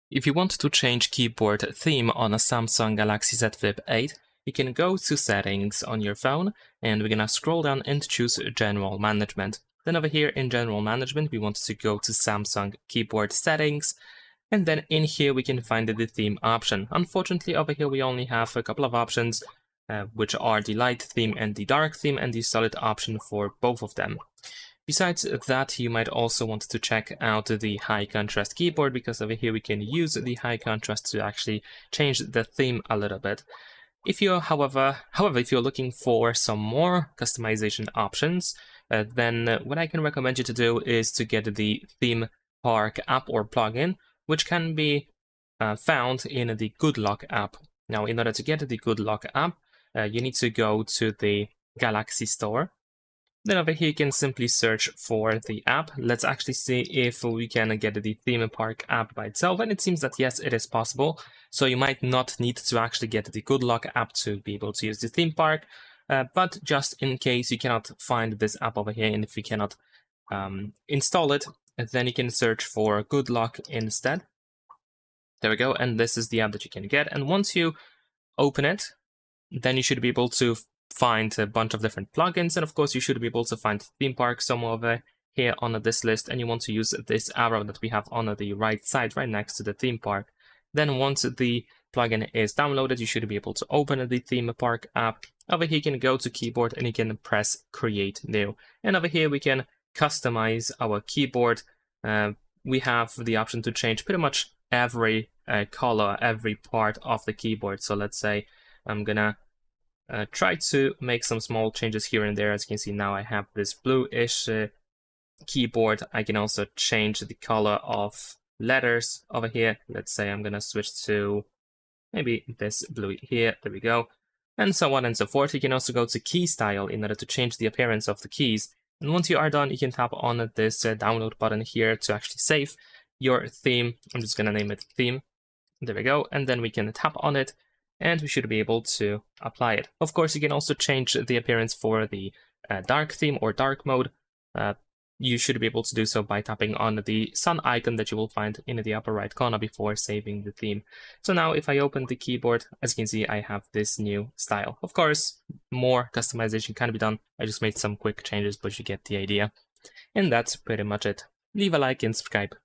If you want to change keyboard theme on a Samsung Galaxy Z Flip 8, you can go to Settings on your phone, and we're gonna scroll down and choose General Management. Then over here in General Management, we want to go to Samsung Keyboard Settings, and then in here we can find the theme option. Unfortunately, over here we only have a couple of options, which are the light theme and the dark theme, and the solid option for both of them. Besides that, you might also want to check out the high contrast keyboard, because over here we can use the high contrast to actually change the theme a little bit. If you're, however, if you're looking for some more customization options, then what I can recommend you to do is to get the Theme Park app or plugin, which can be found in the Good Luck app. Now, in order to get the Good Luck app, you need to go to the Galaxy Store. Then over here you can simply search for the app. Let's actually see if we can get the Theme Park app by itself, and it seems that yes, it is possible. So you might not need to actually get the Good Luck app to be able to use the theme park, but just in case you cannot find this app over here, and if you cannot install it, then you can search for Good Luck instead. There we go, and this is the app that you can get. And once you open it, then you should be able to find a bunch of different plugins, and of course you should be able to find theme park somewhere over here on this list, and you want to use this arrow that we have on the right side right next to the theme park. Then once the plugin is downloaded, you should be able to open the theme park app. Over here you can go to keyboard and you can press create new, and over here we can customize our keyboard. We have the option to change pretty much every color, every part of the keyboard. So let's say I'm gonna try to make some small changes here and there. As you can see, now I have this bluish keyboard. I can also change the color of letters over here. Let's say I'm gonna switch to maybe this blue here. There we go. And so on and so forth. You can also go to key style in order to change the appearance of the keys. And once you are done, you can tap on this download button here to actually save your theme. I'm just gonna name it theme. There we go. And then we can tap on it, and we should be able to apply it. Of course, you can also change the appearance for the dark theme or dark mode. You should be able to do so by tapping on the sun icon that you will find in the upper right corner before saving the theme. So now if I open the keyboard, as you can see, I have this new style. Of course, more customization can be done. I just made some quick changes, but you get the idea. And that's pretty much it. Leave a like and subscribe.